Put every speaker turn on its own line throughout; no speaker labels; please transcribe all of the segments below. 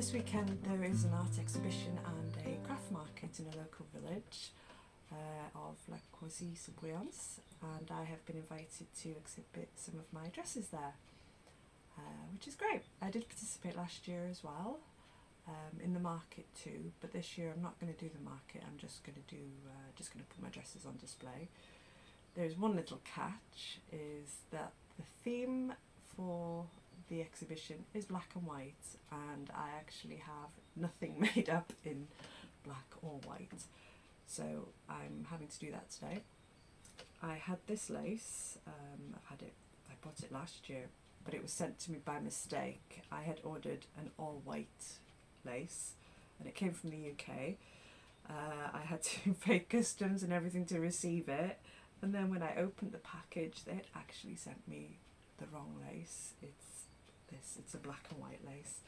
This weekend there is an art exhibition and a craft market in a local village of La Croisy-sous-Briance, and I have been invited to exhibit some of my dresses there, which is great. I did participate last year as well in the market too, but this year I'm not going to do the market. I'm just going to put my dresses on display. There's one little catch, is that the theme for the exhibition is black and white, and I actually have nothing made up in black or white, so I'm having to do that today. I had this lace, I bought it last year, but it was sent to me by mistake. I had ordered an all white lace and it came from the UK. I had to pay customs and everything to receive it, and then when I opened the package they had actually sent me the wrong lace. It's a black and white lace,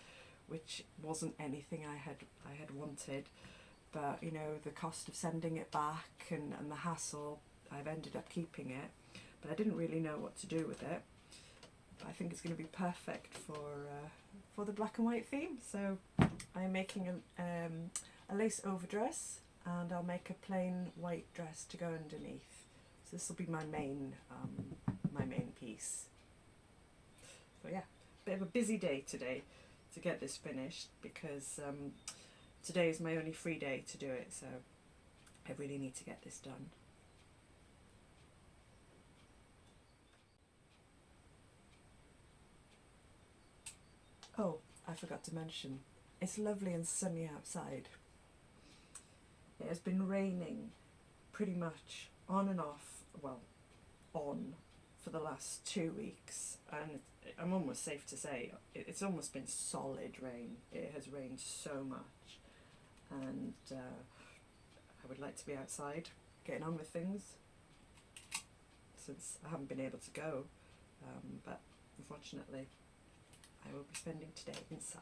which wasn't anything I had wanted, but you know, the cost of sending it back and the hassle, I've ended up keeping it, but I didn't really know what to do with it. But I think it's going to be perfect for the black and white theme, so I'm making a lace overdress, and I'll make a plain white dress to go underneath. So this will be my main piece. So yeah, bit of a busy day today to get this finished, because today is my only free day to do it, so I really need to get this done. Oh, I forgot to mention, it's lovely and sunny outside. It has been raining pretty much on and off, well, on for the last 2 weeks, and I'm almost safe to say it's almost been solid rain. It has rained so much, and I would like to be outside getting on with things, since I haven't been able to go, but unfortunately I will be spending today inside.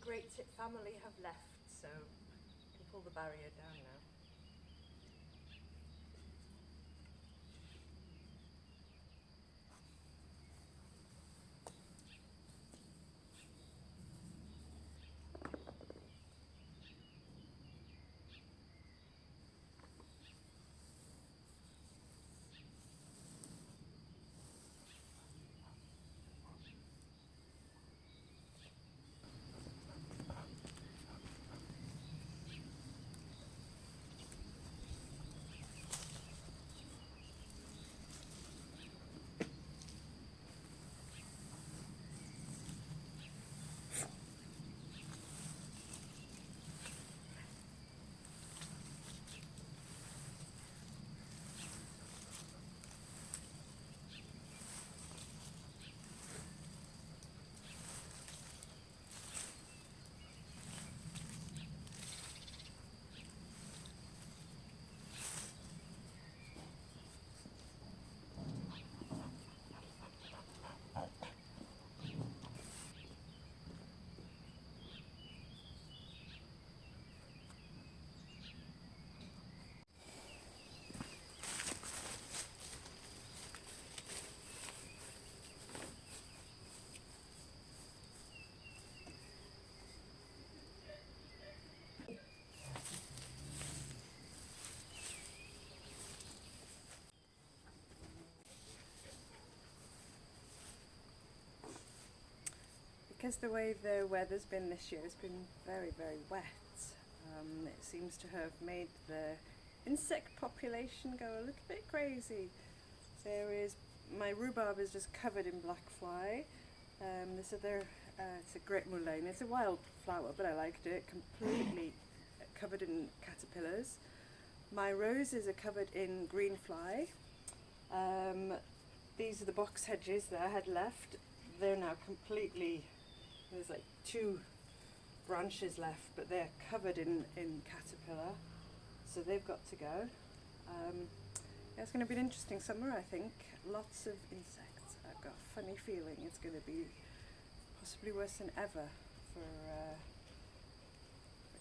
great tip family have left, so I can pull the barrier down now. Because the way the weather's been this year has been very, very wet, it seems to have made the insect population go a little bit crazy. My rhubarb is just covered in black fly. This other, it's a great mullein. It's a wild flower, but I liked it. Completely covered in caterpillars. My roses are covered in green fly. These are the box hedges that I had left. They're now completely, there's like 2 branches left, but they're covered in caterpillar, so they've got to go. It's going to be an interesting summer, I think. Lots of insects. I've got a funny feeling it's going to be possibly worse than ever for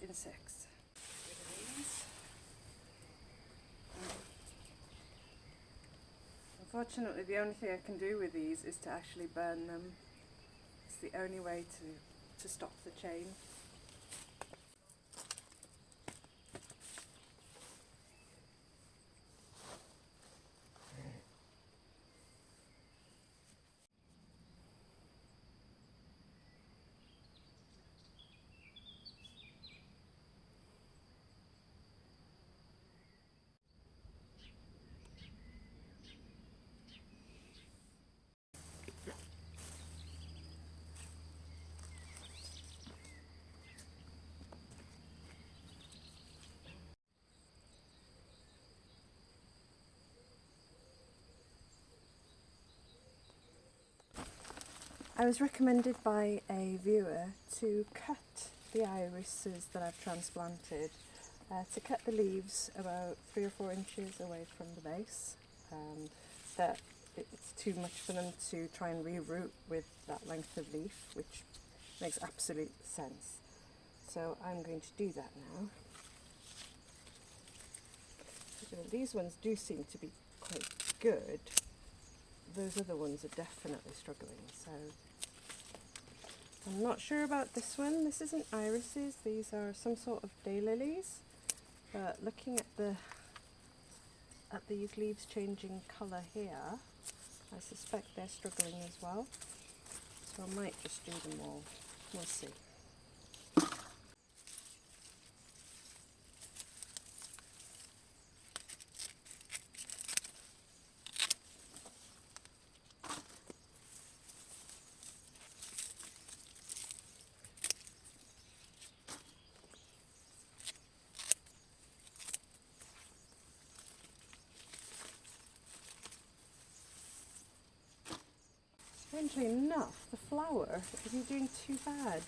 insects. Get rid of these. Unfortunately, the only thing I can do with these is to actually burn them. It's the only way to stop the chain. I was recommended by a viewer to cut the irises that I've transplanted, to cut the leaves about 3 or 4 inches away from the base, that it's too much for them to try and reroot with that length of leaf, which makes absolute sense. So I'm going to do that now. These ones do seem to be quite good. Those other ones are definitely struggling, so I'm not sure about this one. This isn't irises, these are some sort of daylilies, but looking at these leaves changing colour here, I suspect they're struggling as well, so I might just do them all. We'll see. Strangely enough, the flower isn't doing too bad.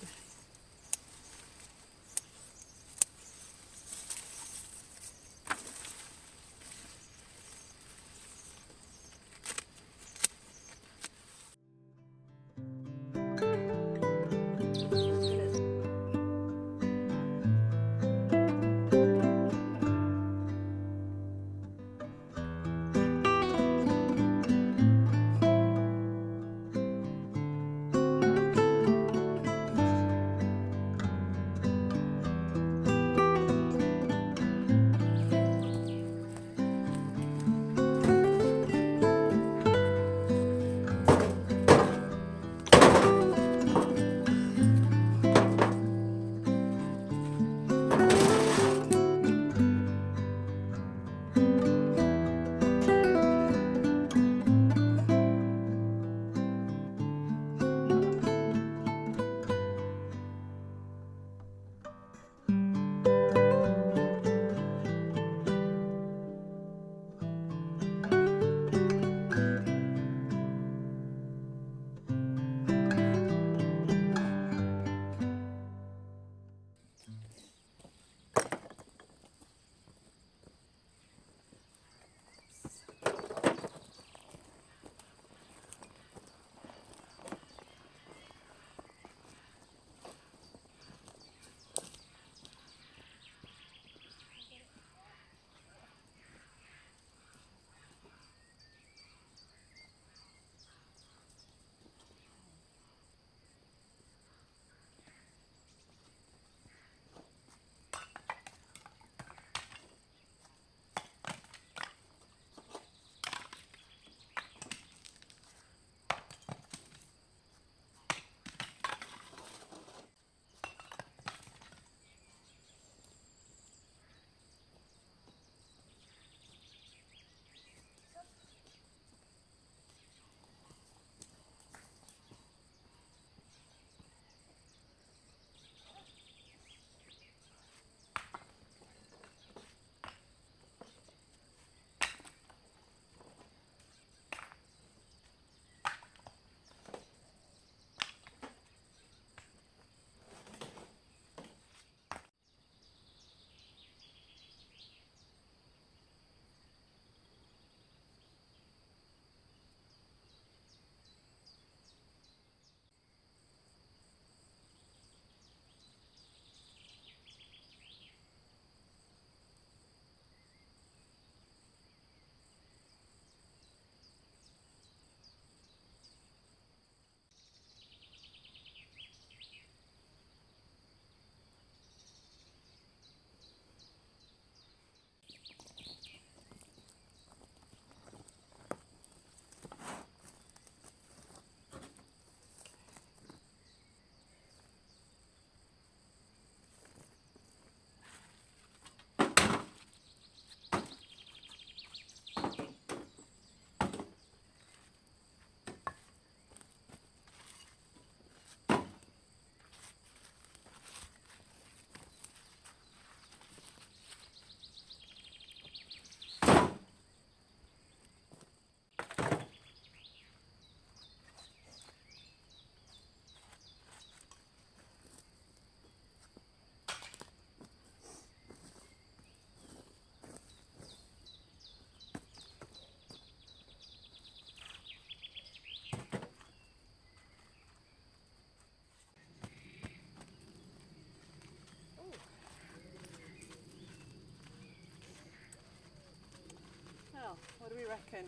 do we reckon?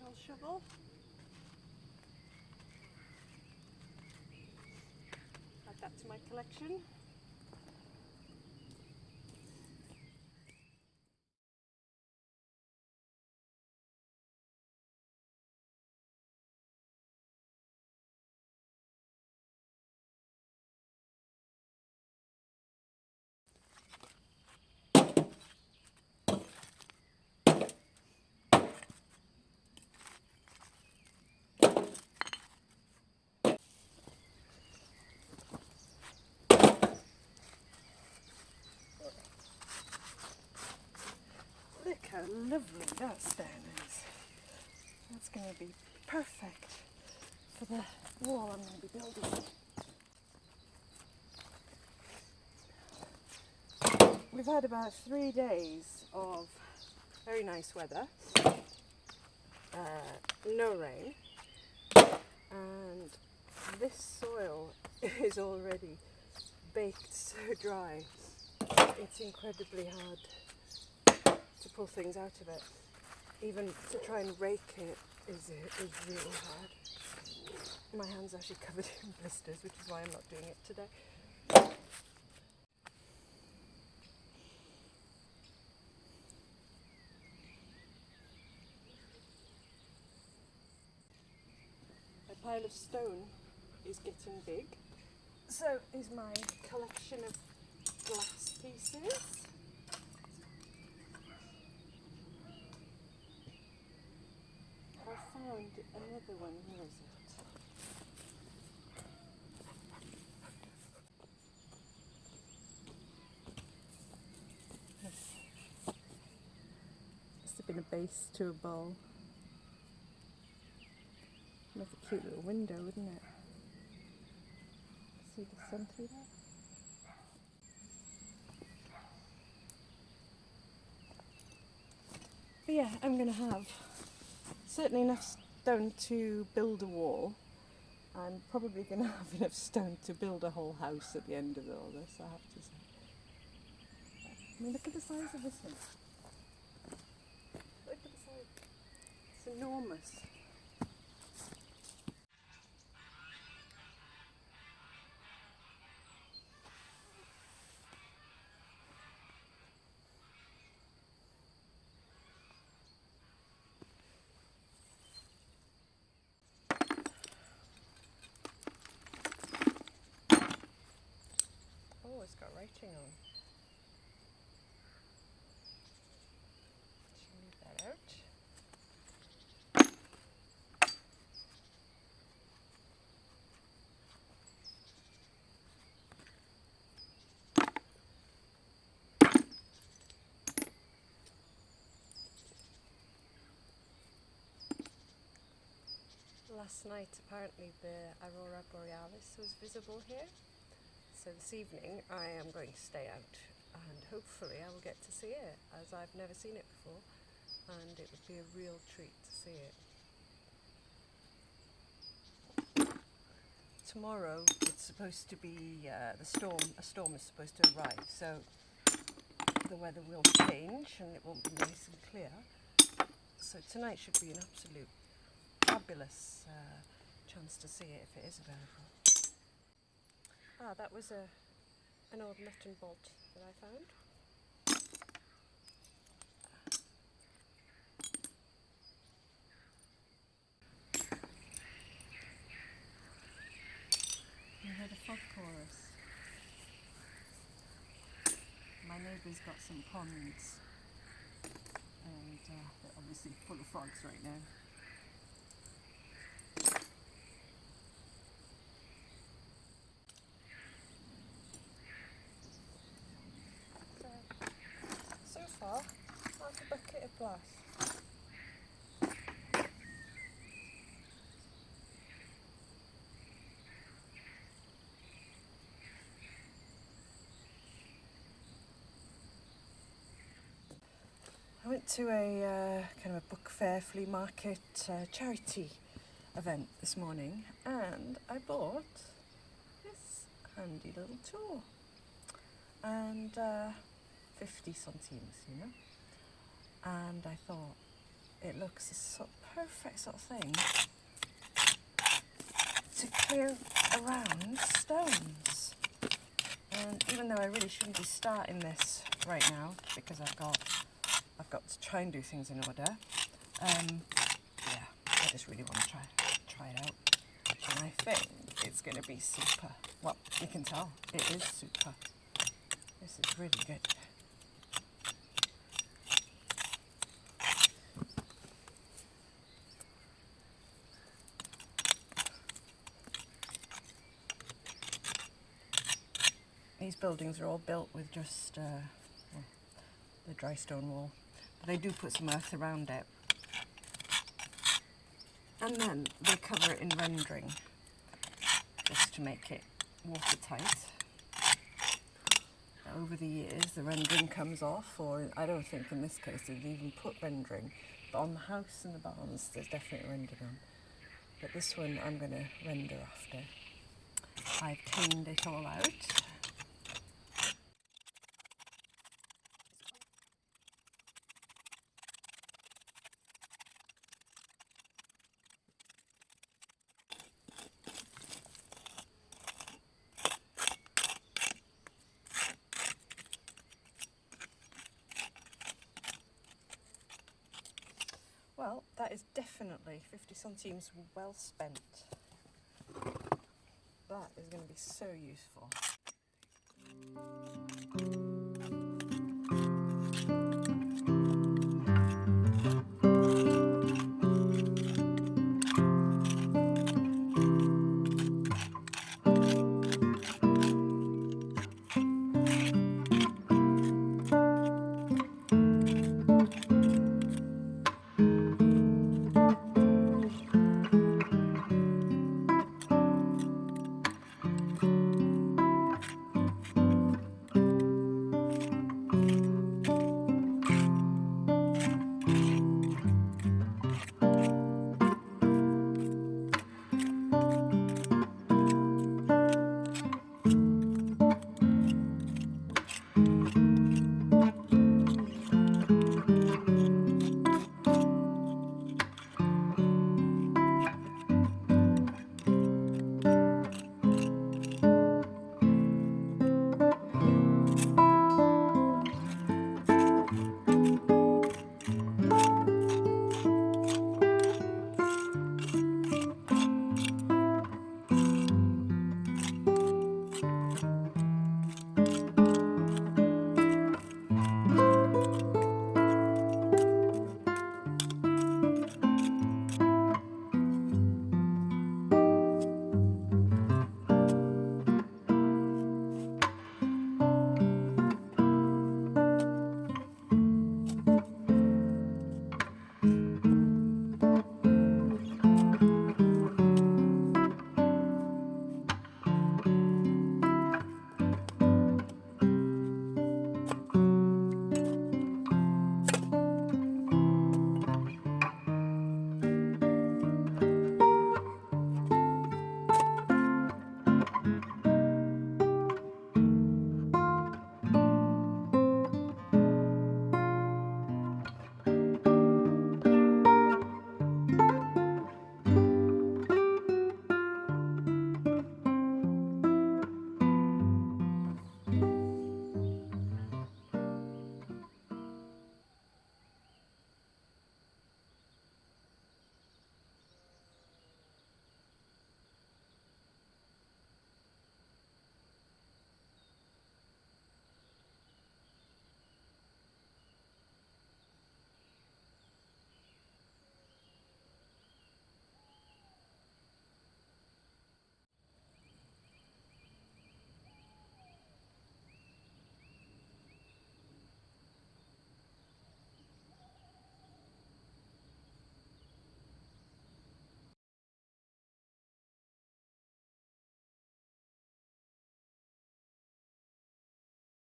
Little shovel. Add that to my collection. Look how lovely that stone is. That's going to be perfect for the wall I'm going to be building. We've had about 3 days of very nice weather, no rain, and this soil is already baked so dry. It's incredibly hard to pull things out of it. Even to try and rake it is really hard. My hand's actually covered in blisters, which is why I'm not doing it today. A pile of stone is getting big. So is my collection of glass pieces. I found another one. Where is it? Must have been a base to a bowl. Another cute little window, wouldn't it? See the sun through that? But yeah, I'm going to have certainly enough stone to build a wall, and probably going to have enough stone to build a whole house at the end of all this, I have to say. I mean, look at the size of this one. Look at the size. It's enormous. Oh, it's got writing on. Should leave that out. Last night apparently the Aurora Borealis was visible here, so this evening I am going to stay out and hopefully I will get to see it, as I've never seen it before, and it would be a real treat to see it. Tomorrow it's supposed to be a storm is supposed to arrive, so the weather will change and it won't be nice and clear, so tonight should be an absolute fabulous chance to see it if it is available. Ah, that was an old nut and bolt that I found. You heard a frog chorus. My neighbour's got some ponds and they're obviously full of frogs right now. So far, half a bucket of glass. I went to a kind of a book fair, flea market, charity event this morning, and I bought this handy little tool. And 50 centimes, you know. And I thought it looks a sort of perfect sort of thing to clear around stones. And even though I really shouldn't be starting this right now because I've got to try and do things in order. Yeah, I just really want to try it out. And I think it's going to be super. Well, you can tell it is super. This is really good. These buildings are all built with just well, the dry stone wall. But they do put some earth around it. And then they cover it in rendering just to make it watertight. Over the years the rendering comes off, or I don't think in this case they've even put rendering, but on the house and the barns there's definitely rendering on. But this one I'm going to render after I've cleaned it all out. Well, that is definitely 50 centimes well spent. That is going to be so useful.